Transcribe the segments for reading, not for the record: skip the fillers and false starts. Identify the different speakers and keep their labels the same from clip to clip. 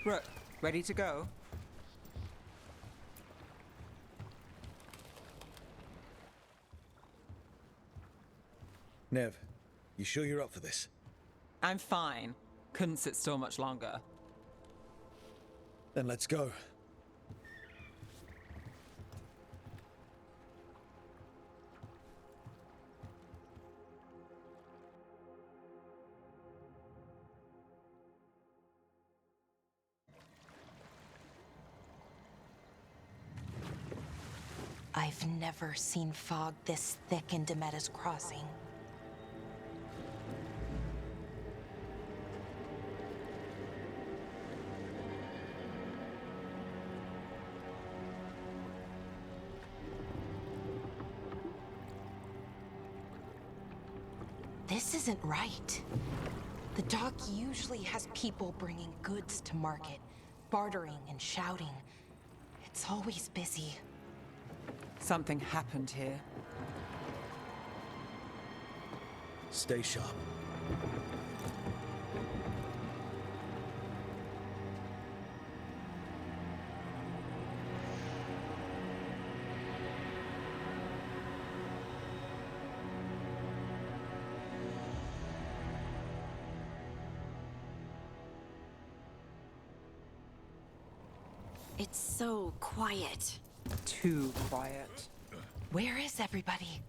Speaker 1: Rook, ready to go?
Speaker 2: Nev, you sure you're up for this?
Speaker 1: I'm fine. Couldn't sit still much longer.
Speaker 2: Then let's go.
Speaker 3: I've never seen fog this thick in Demetta's Crossing. This isn't right. The dock usually has people bringing goods to market, bartering and shouting. It's always busy.
Speaker 1: Something happened here.
Speaker 2: Stay sharp.
Speaker 4: It's so quiet.
Speaker 1: Too quiet.
Speaker 3: Where is everybody?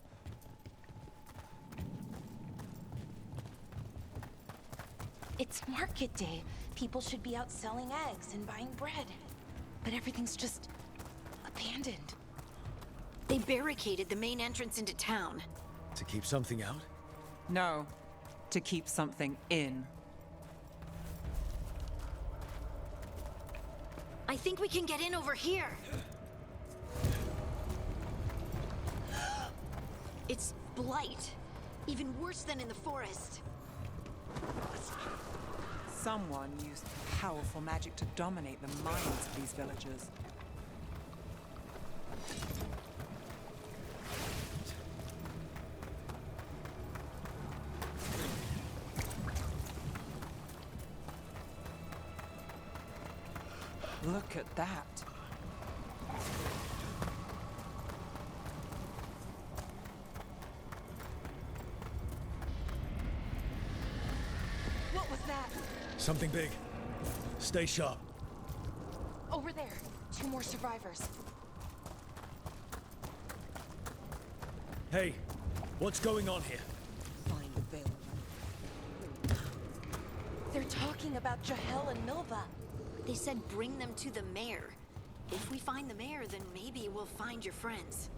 Speaker 3: It's market day. People should be out selling eggs and buying bread. But everything's just abandoned.
Speaker 4: They barricaded the main entrance into town.
Speaker 2: To keep something out?
Speaker 1: No, to keep something in.
Speaker 4: I think we can get in over here. It's blight. Even worse than in the forest.
Speaker 1: Someone used powerful magic to dominate the minds of these villagers. Look at that.
Speaker 3: What was that?
Speaker 2: Something big. Stay sharp.
Speaker 3: Over there. 2 more survivors.
Speaker 2: Hey, what's going on here?
Speaker 1: Find the Veilguard.
Speaker 3: They're talking about Jahel and Milva.
Speaker 4: They said bring them to the mayor. If we find the mayor, then maybe we'll find your friends.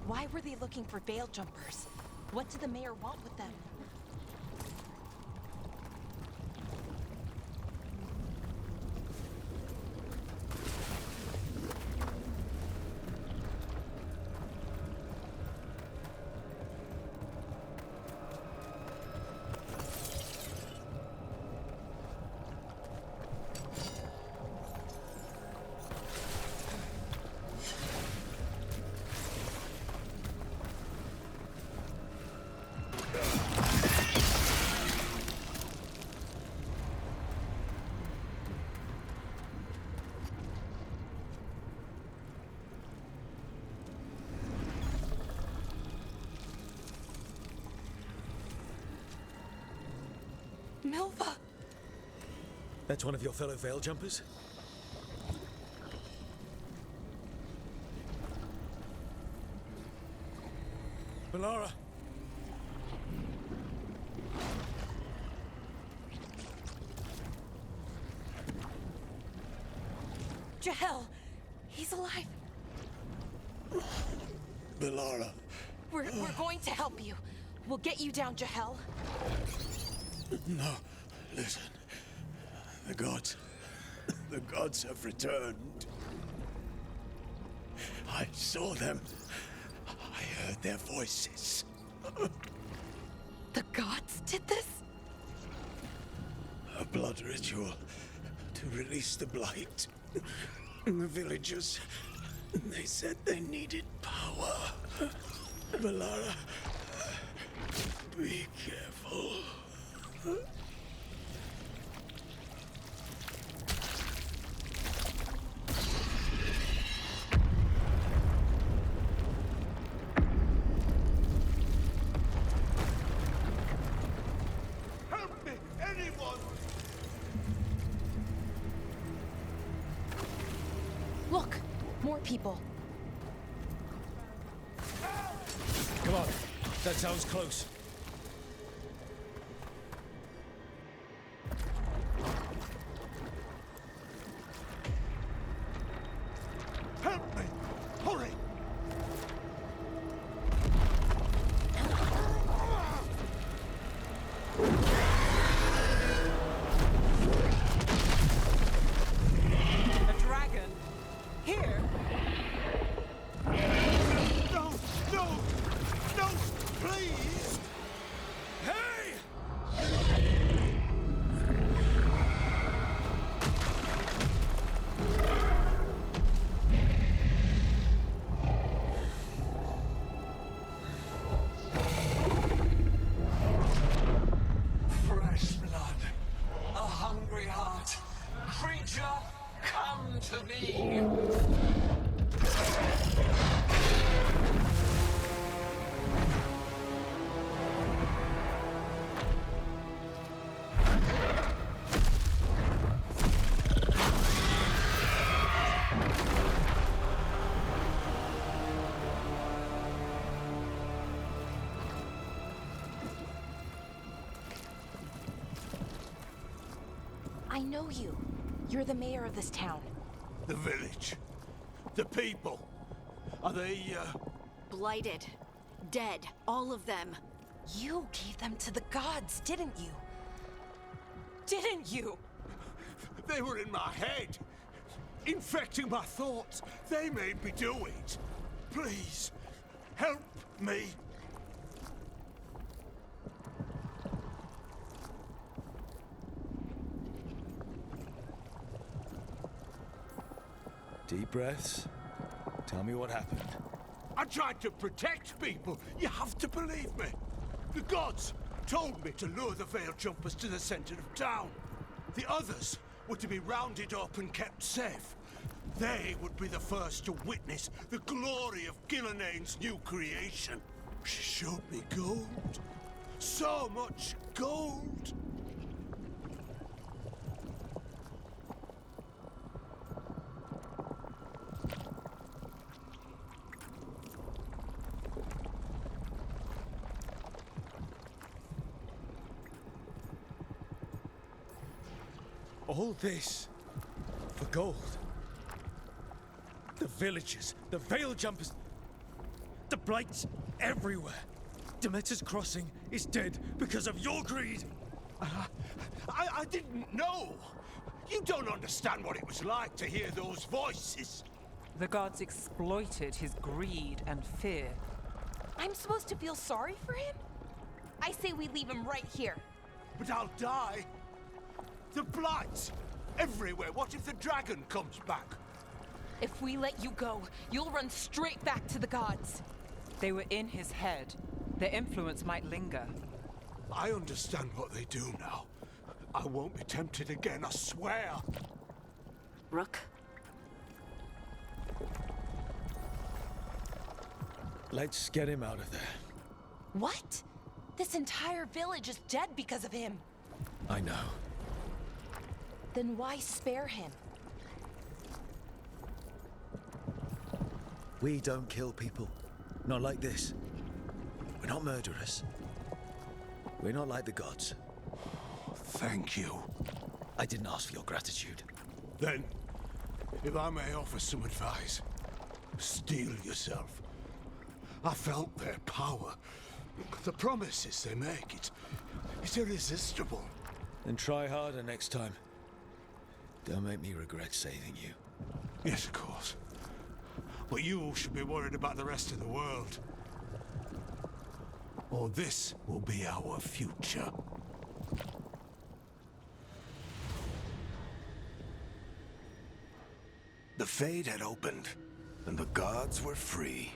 Speaker 3: Why were they looking for veil jumpers? What did the mayor want with them? Milva!
Speaker 2: That's one of your fellow Veil Jumpers? Melara!
Speaker 3: Jahel! He's alive!
Speaker 2: Melara!
Speaker 3: We're going to help you. We'll get you down, Jahel.
Speaker 5: No, listen. The gods have returned. I saw them. I heard their voices.
Speaker 3: The gods did this?
Speaker 5: A blood ritual to release the blight. The villagers, they said they needed power. Melara, be careful.
Speaker 3: More people.
Speaker 2: Come on. That sounds close.
Speaker 5: Help me! Hurry!
Speaker 1: A dragon? Here?
Speaker 5: No! No! No! Please!
Speaker 2: Hey!
Speaker 6: Fresh blood, a hungry heart. Creature, come to me.
Speaker 3: I know you. You're the mayor of this town.
Speaker 5: The village. The people. Are they,
Speaker 4: Blighted. Dead. All of them.
Speaker 3: You gave them to the gods, didn't you? Didn't you?
Speaker 5: They were in my head. Infecting my thoughts. They made me do it. Please, help me.
Speaker 2: Deep breaths. Tell me what happened.
Speaker 5: I tried to protect people. You have to believe me. The gods told me to lure the Veil Jumpers to the center of town. The others were to be rounded up and kept safe. They would be the first to witness the glory of Gillenane's new creation. She showed me gold. So much gold.
Speaker 2: All this for gold. The villagers, the Veil Jumpers, the Blights everywhere. Demeter's Crossing is dead because of your greed.
Speaker 5: I didn't know. You don't understand what it was like to hear those voices.
Speaker 1: The gods exploited his greed and fear.
Speaker 3: I'm supposed to feel sorry for him? I say we leave him right here.
Speaker 5: But I'll die. The Blights everywhere. What if the dragon comes back?
Speaker 3: If we let you go, you'll run straight back to the gods.
Speaker 1: They were in his head. Their influence might linger.
Speaker 5: I understand what they do now. I won't be tempted again, I swear.
Speaker 4: Rook?
Speaker 2: Let's get him out of there.
Speaker 3: What? This entire village is dead because of him.
Speaker 2: I know.
Speaker 3: Then why spare him?
Speaker 2: We don't kill people. Not like this. We're not murderers. We're not like the gods.
Speaker 5: Thank you.
Speaker 2: I didn't ask for your gratitude.
Speaker 5: Then, if I may offer some advice, steel yourself. I felt their power. The promises they make, it's irresistible.
Speaker 2: Then try harder next time. Don't make me regret saving you.
Speaker 5: Yes, of course. But you should be worried about the rest of the world. Or this will be our future.
Speaker 7: The Fade had opened, and the gods were free.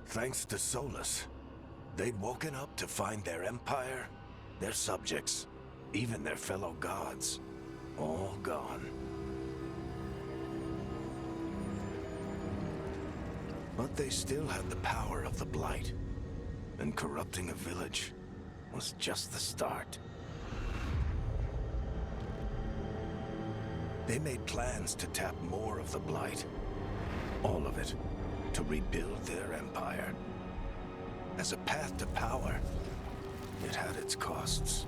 Speaker 7: Thanks to Solus, they'd woken up to find their empire, their subjects, even their fellow gods, all gone. But they still had the power of the Blight, and corrupting a village was just the start. They made plans to tap more of the Blight, All of it. To rebuild their empire. As a path to power, it had its costs.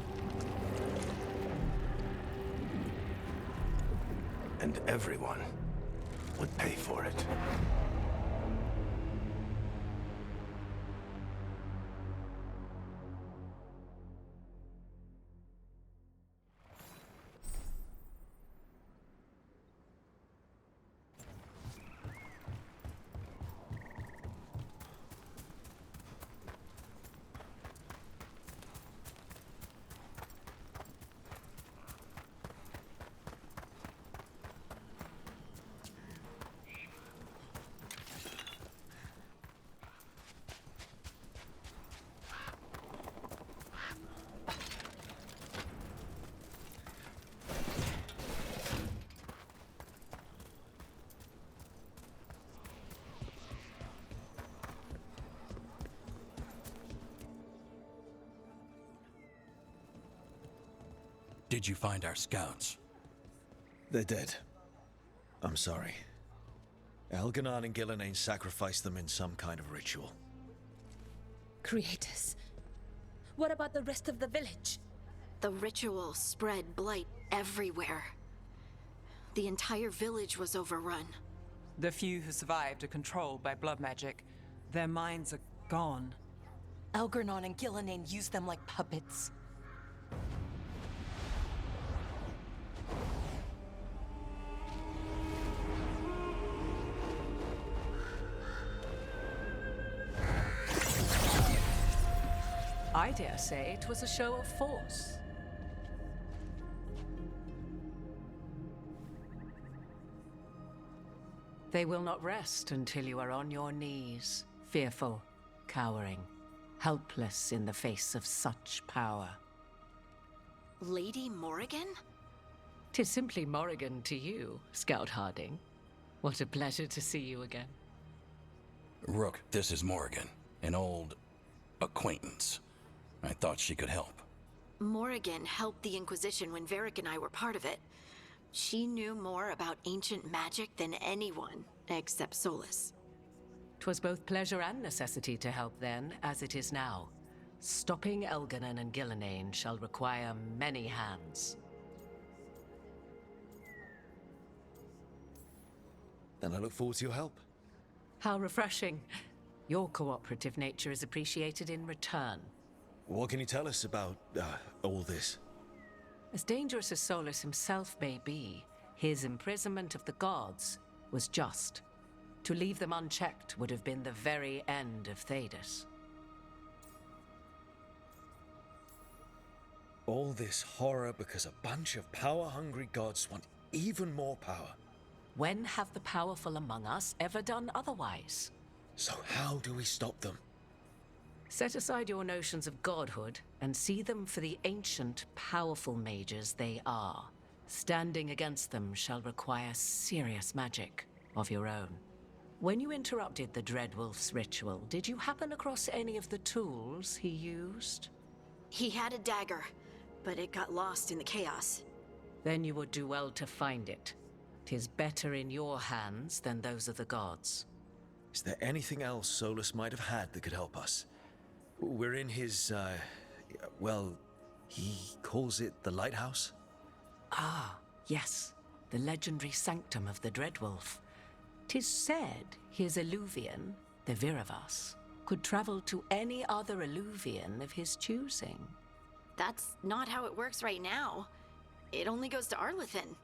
Speaker 7: And everyone would pay for it.
Speaker 8: Did you find our scouts?
Speaker 2: They're dead. I'm sorry. Elganon and Gillenane sacrificed them in some kind of ritual.
Speaker 9: Creators. What about the rest of the village?
Speaker 4: The ritual spread blight everywhere. The entire village was overrun.
Speaker 1: The few who survived are controlled by blood magic. Their minds are gone.
Speaker 3: Algernon and Gillenane used them like puppets.
Speaker 10: I dare say it was a show of force. They will not rest until you are on your knees, fearful, cowering, helpless in the face of such power.
Speaker 4: Lady Morrigan?
Speaker 10: 'Tis simply Morrigan to you, Scout Harding. What a pleasure to see you again.
Speaker 8: Rook, this is Morrigan, an old acquaintance. I thought she could help.
Speaker 4: Morrigan helped the Inquisition when Varric and I were part of it. She knew more about ancient magic than anyone, except Solus.
Speaker 10: 'Twas both pleasure and necessity to help then, as it is now. Stopping Elganon and Gillenane shall require many hands.
Speaker 2: Then I look forward to your help.
Speaker 10: How refreshing. Your cooperative nature is appreciated in return.
Speaker 2: What can you tell us about all this?
Speaker 10: As dangerous as Solus himself may be, his imprisonment of the gods was just. To leave them unchecked would have been the very end of Thedas.
Speaker 2: All this horror because a bunch of power-hungry gods want even more power.
Speaker 10: When have the powerful among us ever done otherwise?
Speaker 2: So how do we stop them?
Speaker 10: Set aside your notions of godhood and see them for the ancient, powerful mages they are. Standing against them shall require serious magic of your own. When you interrupted the Dreadwolf's ritual, did you happen across any of the tools he used?
Speaker 4: He had a dagger, but it got lost in the chaos.
Speaker 10: Then you would do well to find it. 'Tis better in your hands than those of the gods.
Speaker 2: Is there anything else Solus might have had that could help us? We're in his, well, he calls it the lighthouse?
Speaker 10: Ah, yes, the legendary sanctum of the Dreadwolf. 'Tis said his Illuvian, the Viravas, could travel to any other Illuvian of his choosing.
Speaker 4: That's not how it works right now. It only goes to Arlethan.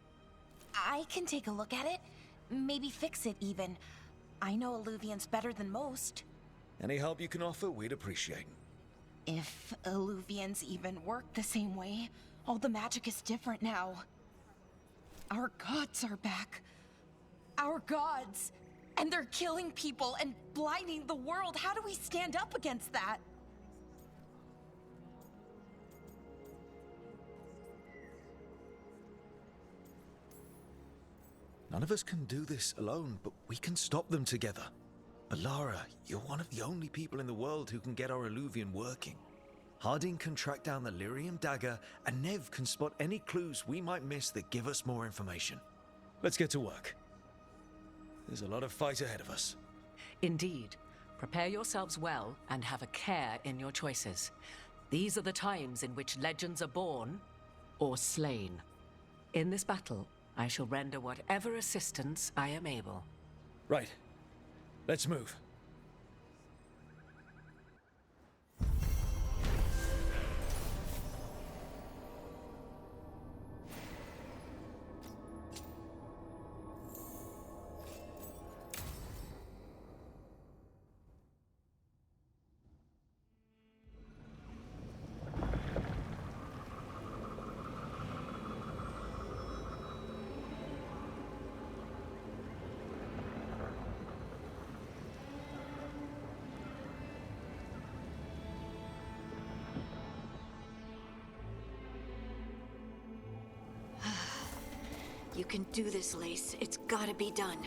Speaker 3: I can take a look at it. Maybe fix it, even. I know Illuvians better than most.
Speaker 2: Any help you can offer, we'd appreciate.
Speaker 3: If Illuvians even work the same way, all the magic is different now. Our gods are back. Our gods! And they're killing people and blinding the world. How do we stand up against that?
Speaker 2: None of us can do this alone, but we can stop them together. Alara, you're one of the only people in the world who can get our Illuvian working. Harding can track down the Lyrium dagger, and Nev can spot any clues we might miss that give us more information. Let's get to work. There's a lot of fight ahead of us.
Speaker 10: Indeed. Prepare yourselves well and have a care in your choices. These are the times in which legends are born or slain. In this battle, I shall render whatever assistance I am able.
Speaker 2: Right. Let's move.
Speaker 4: You can do this, Lace. It's gotta be done.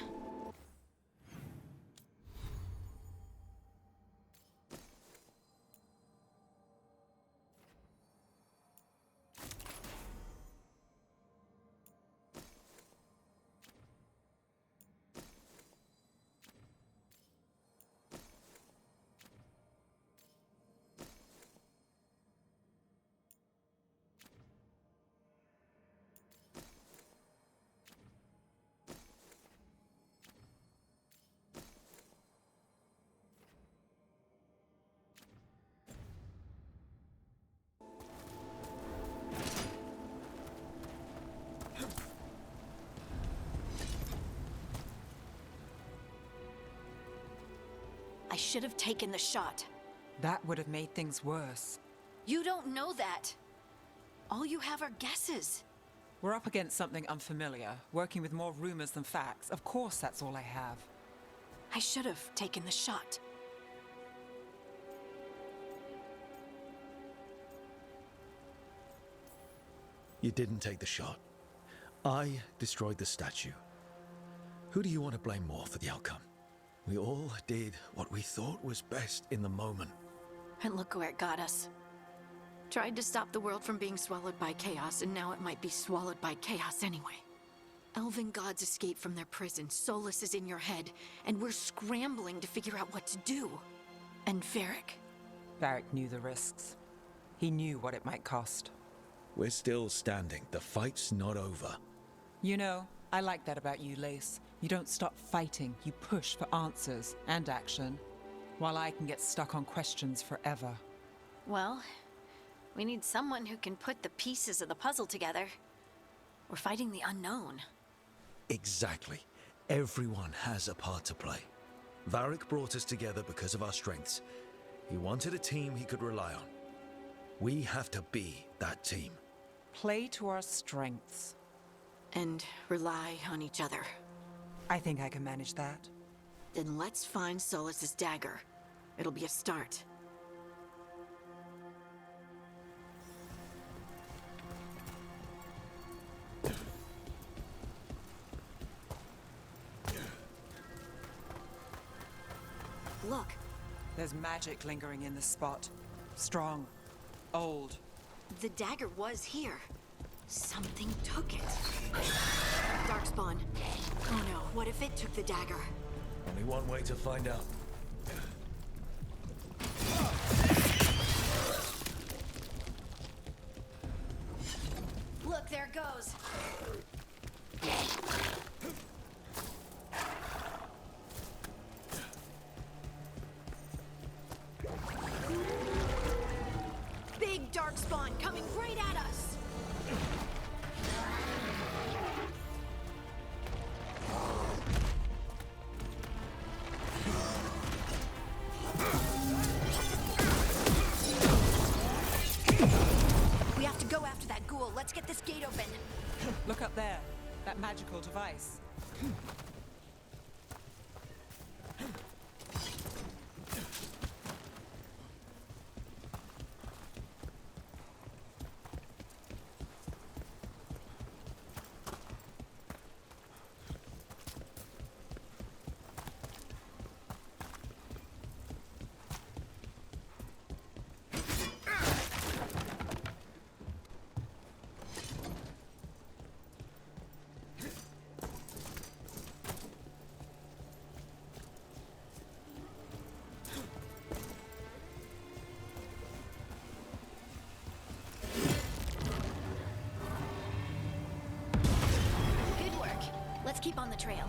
Speaker 4: I should have taken the shot.
Speaker 1: That would have made things worse.
Speaker 4: You don't know that. All you have are guesses.
Speaker 1: We're up against something unfamiliar, working with more rumors than facts. Of course, that's all I have.
Speaker 4: I should have taken the shot.
Speaker 2: You didn't take the shot. I destroyed the statue. Who do you want to blame more for the outcome? We all did what we thought was best in the moment.
Speaker 4: And look where it got us. Tried to stop the world from being swallowed by chaos, and now it might be swallowed by chaos anyway. Elven gods escaped from their prison, Solus is in your head, and we're scrambling to figure out what to do. And Varric?
Speaker 1: Varric knew the risks. He knew what it might cost.
Speaker 2: We're still standing. The fight's not over.
Speaker 1: You know, I like that about you, Lace. You don't stop fighting, you push for answers and action, while I can get stuck on questions forever.
Speaker 4: Well, we need someone who can put the pieces of the puzzle together. We're fighting the unknown.
Speaker 2: Exactly. Everyone has a part to play. Varric brought us together because of our strengths. He wanted a team he could rely on. We have to be that team.
Speaker 1: Play to our strengths.
Speaker 4: And rely on each other.
Speaker 1: I think I can manage that.
Speaker 4: Then let's find Solus's dagger. It'll be a start. Look.
Speaker 1: There's magic lingering in this spot. Strong. Old.
Speaker 4: The dagger was here. Something took it. Darkspawn. Oh no, what if it took the dagger?
Speaker 2: Only one way to find out.
Speaker 4: Look, there it goes. Big Darkspawn coming right at us. We have to go after that ghoul. Let's get this gate open.
Speaker 1: Look up there. That magical device.
Speaker 4: keep on the trail.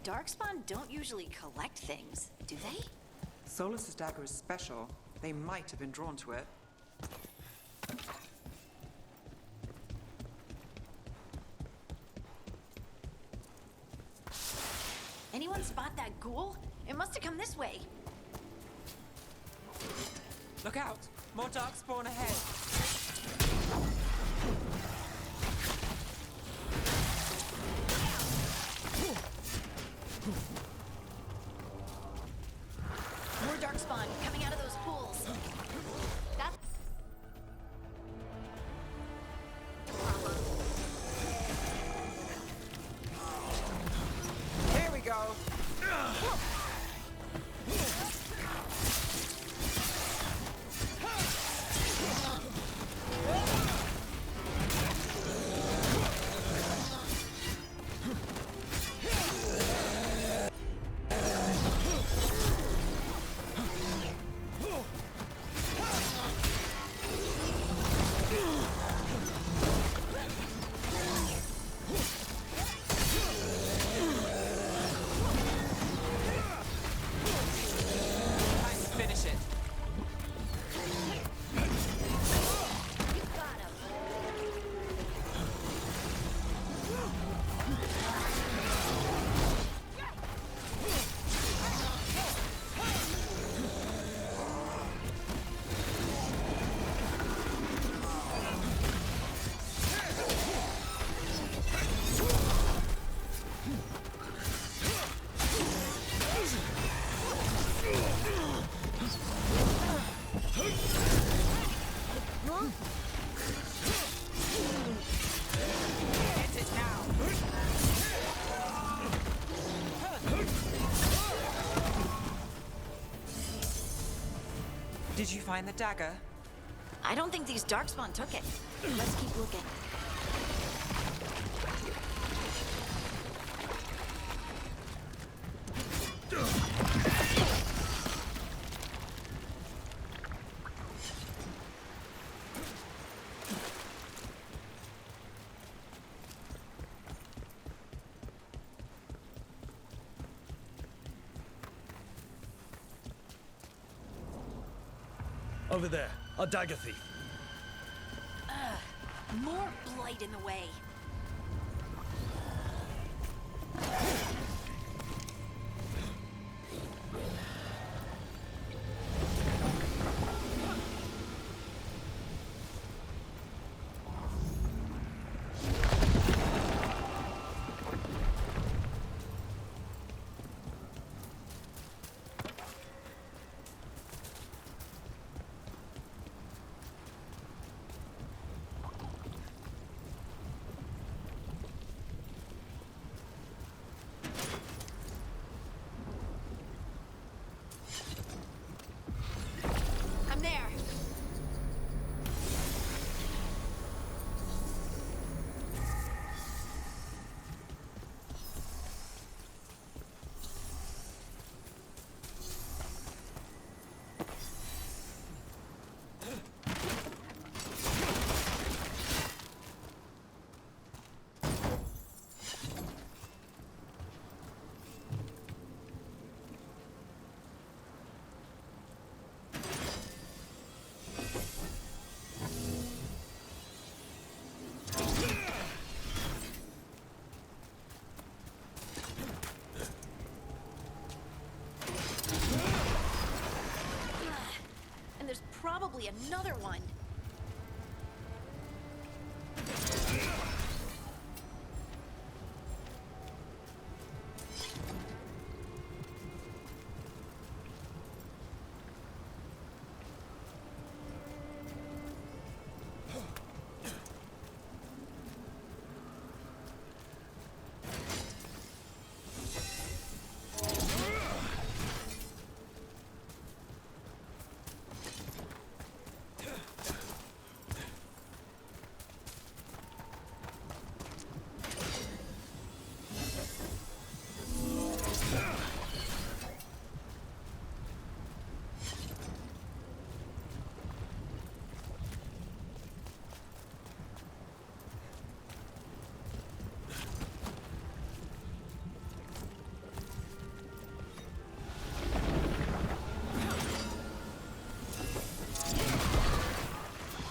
Speaker 11: Darkspawn don't usually collect things, do they?
Speaker 1: Solus's dagger is special. They might have been drawn to it.
Speaker 11: Anyone spot that ghoul? It must have come this way.
Speaker 1: Look out! More darkspawn ahead!
Speaker 11: More darkspawn coming out of those pools. That's...
Speaker 1: Here we go! Finish it. Get it now! Did you find the dagger?
Speaker 11: I don't think these darkspawn took it. Let's keep looking.
Speaker 2: Over there, our dagger thief.
Speaker 11: More blight in the way. probably another one.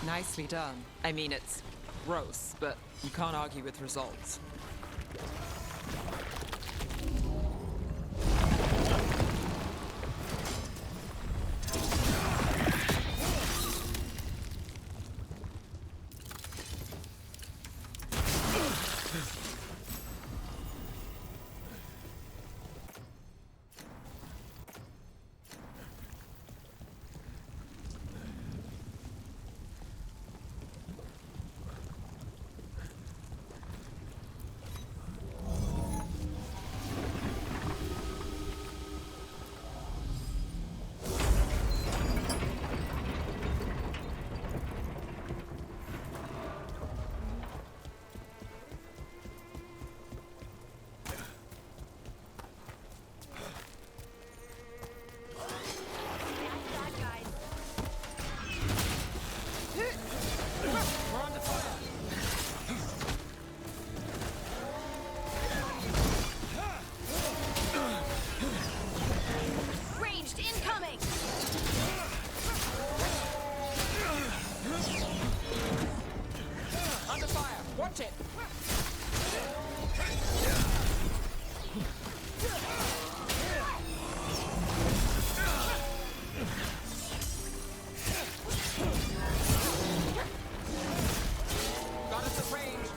Speaker 1: Nicely done. I mean, it's gross, but you can't argue with results.
Speaker 11: Ranged incoming!
Speaker 1: Under fire! Watch it! Got us at range!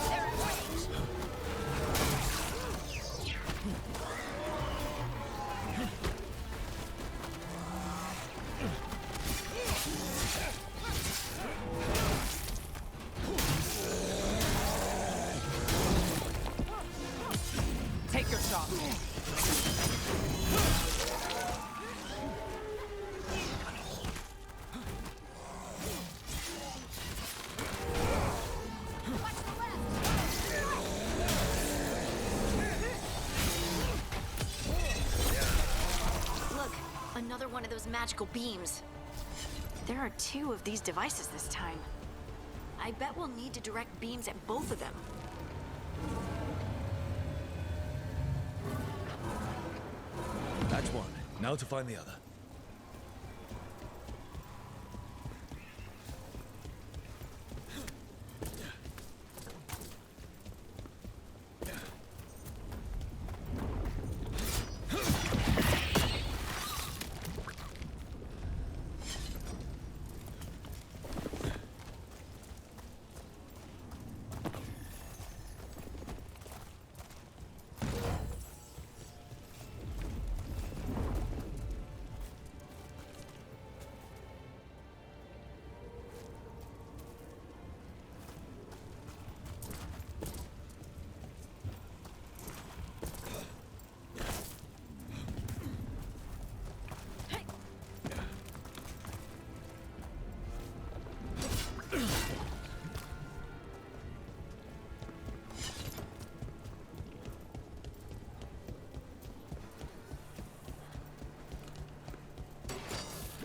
Speaker 11: They're at range!
Speaker 1: Take your shot.
Speaker 11: Watch the left! Look, another one of those magical beams. There are 2 of these devices this time. I bet we'll need to direct beams at both of them.
Speaker 2: That's one. Now to find the other.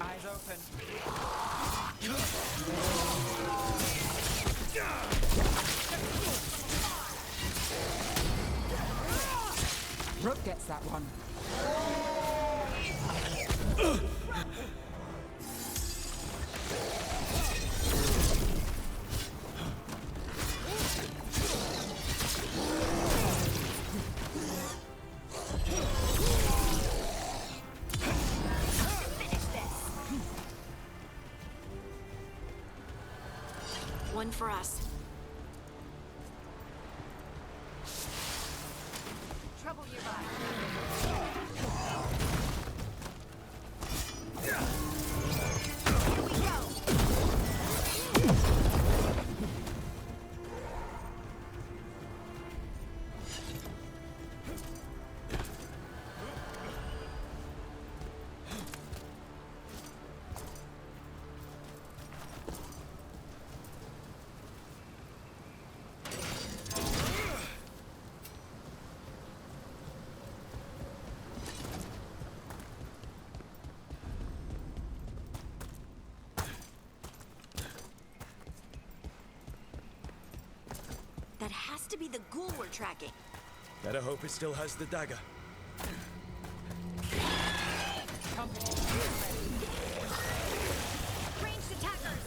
Speaker 1: Eyes open. Rook gets that one.
Speaker 11: coming for us. Trouble nearby. Here we go. That has to be the ghoul we're tracking.
Speaker 2: Better hope it still has the dagger.
Speaker 11: Ranged attackers!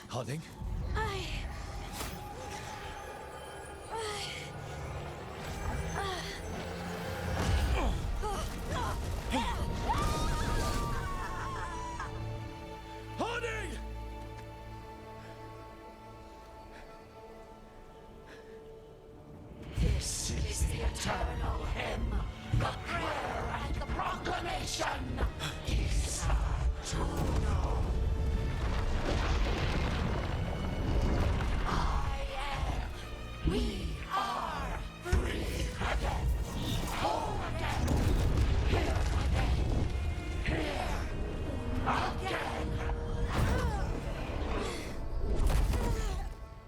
Speaker 2: Harding? Harding!
Speaker 6: This is the eternal hymn, the prayer and the proclamation. Isa to know. We are free again, home again, here again, here again.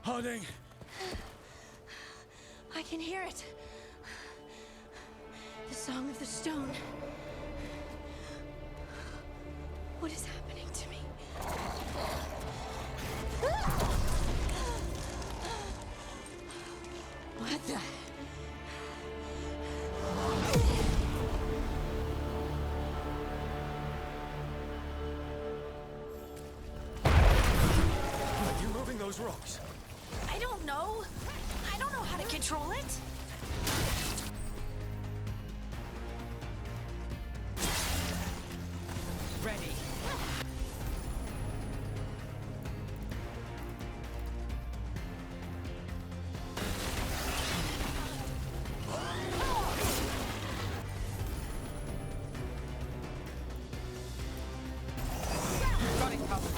Speaker 2: Harding!
Speaker 11: I can hear it. The Song of the Stone. What is happening to me? What the?
Speaker 2: Are you moving those rocks?
Speaker 11: I don't know. I don't know how to control it.
Speaker 1: Ready. Got it covered.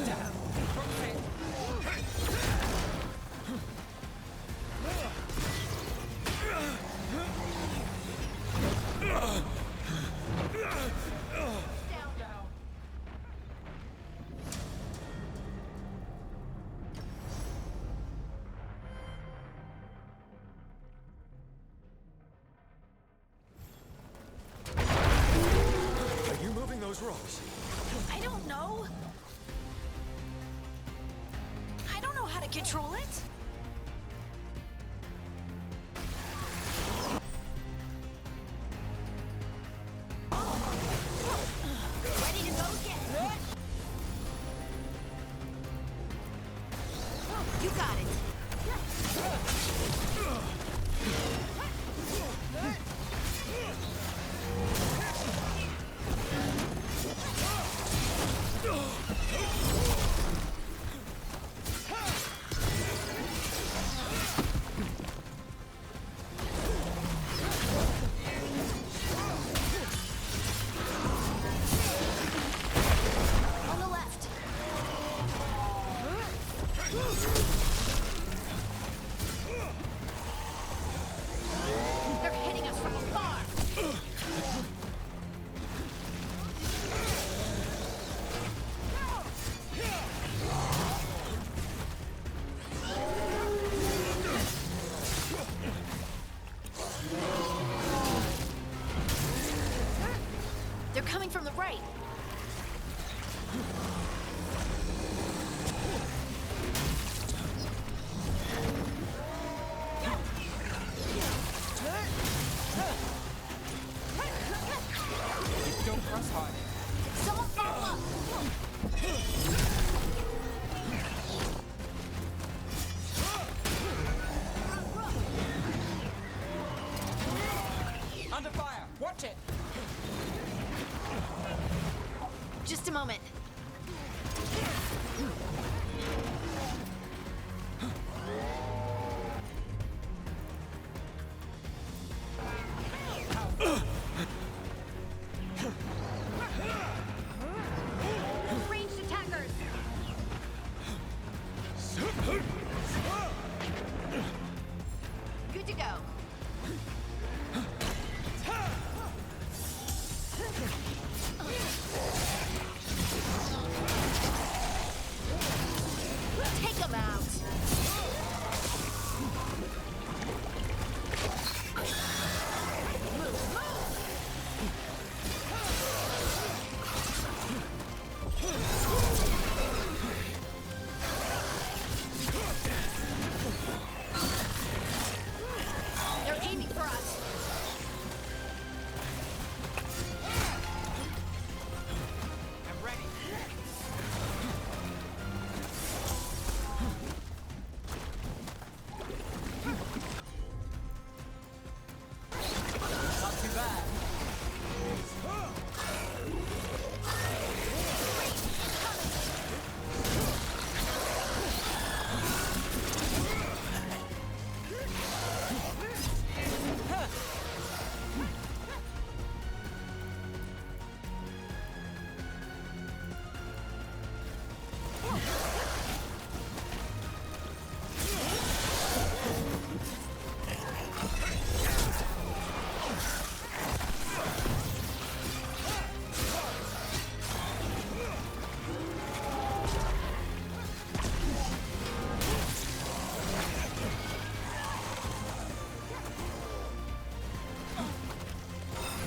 Speaker 1: Damn.
Speaker 2: Are you moving those rocks?
Speaker 11: I don't know. I don't know how to control it. Ready to go again. You got it. from the right.
Speaker 1: Don't press hard.
Speaker 11: Someone follow up!
Speaker 1: Under fire! Watch it!
Speaker 11: Just a moment. Ranged attackers! Good to go. Take them out. They're aiming for us.
Speaker 1: I'm ready. Not too bad.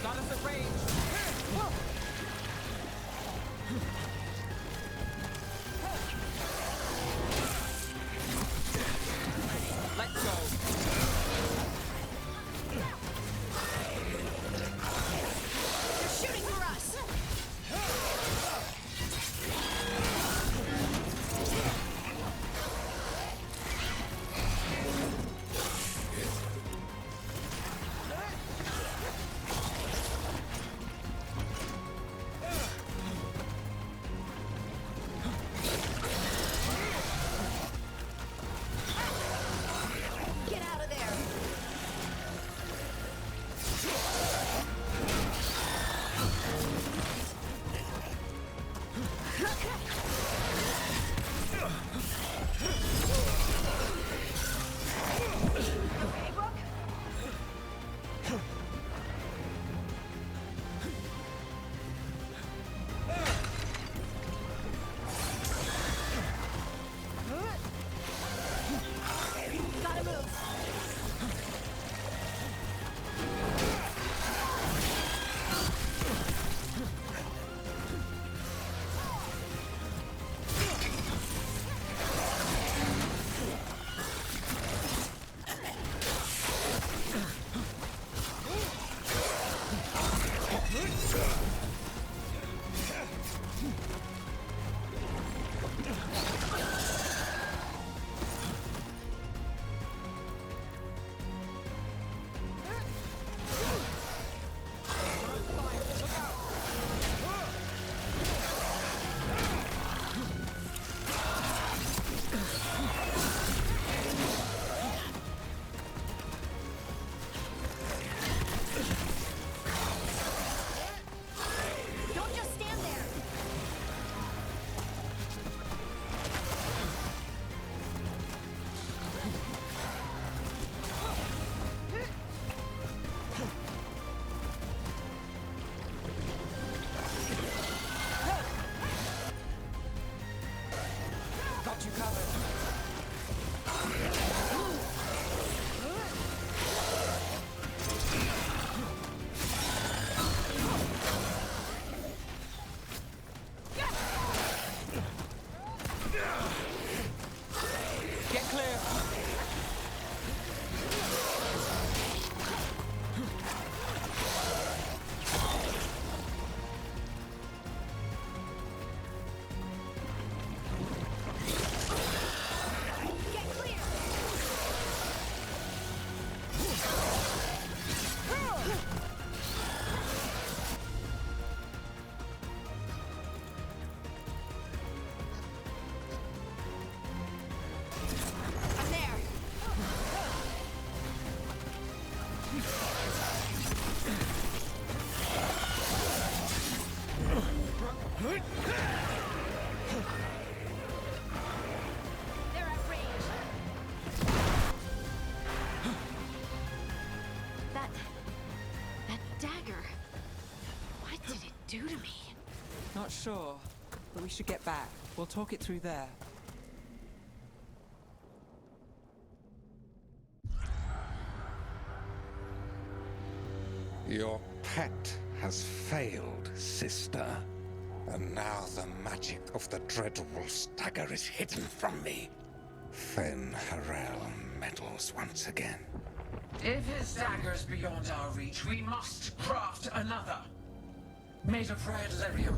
Speaker 1: Got us at range. Let's go.
Speaker 11: They're shooting for us. Get out of there. Okay, Brooke? Gotta move. They're outraged. That dagger. What did it do to me?
Speaker 1: Not sure, but we should get back. We'll talk it through there.
Speaker 12: Your pet has failed, sister. And now the magic of the Dreadwolf's dagger is hidden from me. Fen Harel meddles once again.
Speaker 6: If his dagger's beyond our reach, we must craft another. Made of red lyrium.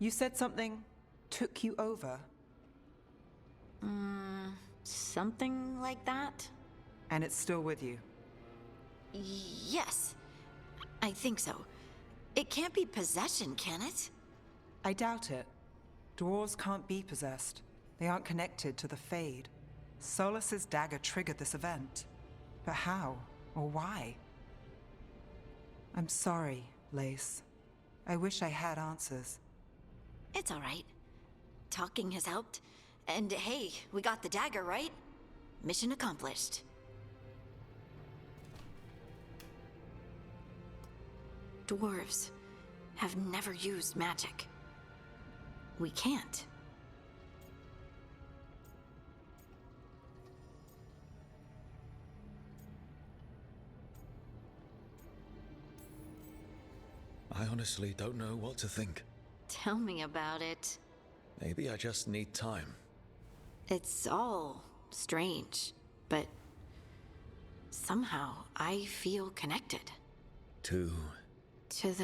Speaker 1: You said something took you over,
Speaker 11: Something like that?
Speaker 1: and it's still with you.
Speaker 11: Yes. I think so. It can't be possession, can it?
Speaker 1: I doubt it. Dwarves can't be possessed. They aren't connected to the Fade. Solus's dagger triggered this event. But how? Or why? I'm sorry, Lace. I wish I had answers.
Speaker 11: It's all right. Talking has helped. And hey, we got the dagger, right? Mission accomplished. Dwarves have never used magic. We can't.
Speaker 2: I honestly don't know what to think.
Speaker 11: Tell me about it.
Speaker 2: Maybe I just need time.
Speaker 11: It's all strange, but somehow I feel connected.
Speaker 2: To
Speaker 11: To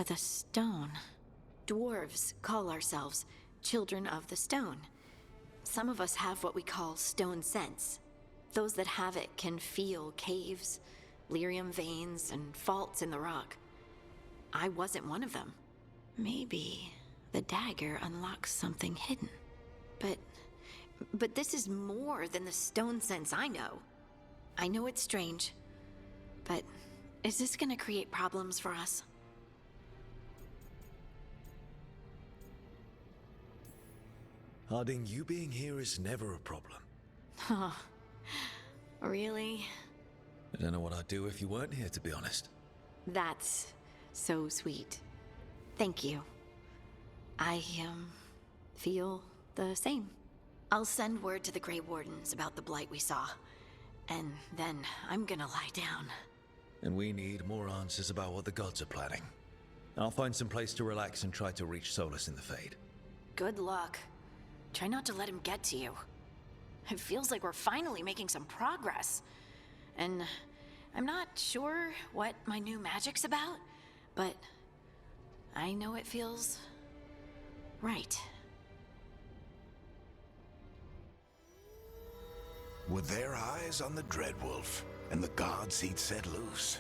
Speaker 11: the stone. Dwarves call ourselves children of the stone. Some of us have what we call stone sense. Those that have it can feel caves, lyrium veins, and faults in the rock. I wasn't one of them. Maybe the dagger unlocks something hidden. But this is more than the stone sense I know. I know it's strange, but is this gonna create problems for us?
Speaker 2: Harding, you being here is never a problem.
Speaker 11: Huh. Really?
Speaker 2: I don't know what I'd do if you weren't here, to be honest.
Speaker 11: That's so sweet. Thank you. I, feel the same. I'll send word to the Grey Wardens about the blight we saw. And then I'm gonna lie down.
Speaker 2: And we need more answers about what the gods are planning. I'll find some place to relax and try to reach Solus in the Fade.
Speaker 11: Good luck. Try not to let him get to you. It feels like we're finally making some progress. And I'm not sure what my new magic's about, but I know it feels right.
Speaker 7: With their eyes on the Dreadwolf and the gods he'd set loose,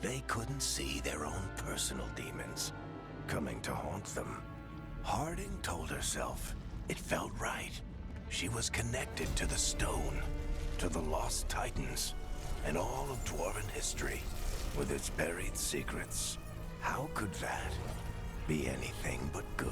Speaker 7: they couldn't see their own personal demons coming to haunt them. Harding told herself it felt right. She was connected to the stone, to the lost titans, and all of Dwarven history, with its buried secrets. How could that be anything but good?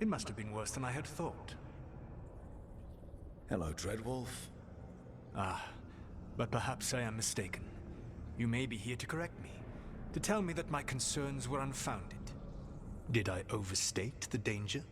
Speaker 13: It must have been worse than I had thought.
Speaker 2: Hello, Dreadwolf.
Speaker 13: Ah, but perhaps I am mistaken. You may be here to correct me, to tell me that my concerns were unfounded. Did I overstate the danger?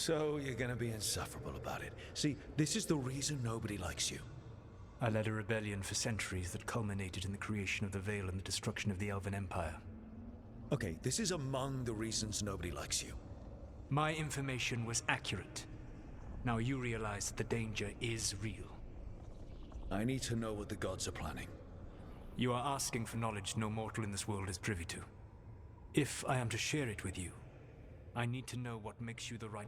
Speaker 2: So you're gonna be insufferable about it. See, this is the reason nobody likes you.
Speaker 13: I led a rebellion for centuries that culminated in the creation of the Veil and the destruction of the Elven Empire.
Speaker 2: Okay, this is among the reasons nobody likes you.
Speaker 13: My information was accurate. Now you realize that the danger is real.
Speaker 2: I need to know what the gods are planning.
Speaker 13: You are asking for knowledge no mortal in this world is privy to. If I am to share it with you, I need to know what makes you the right...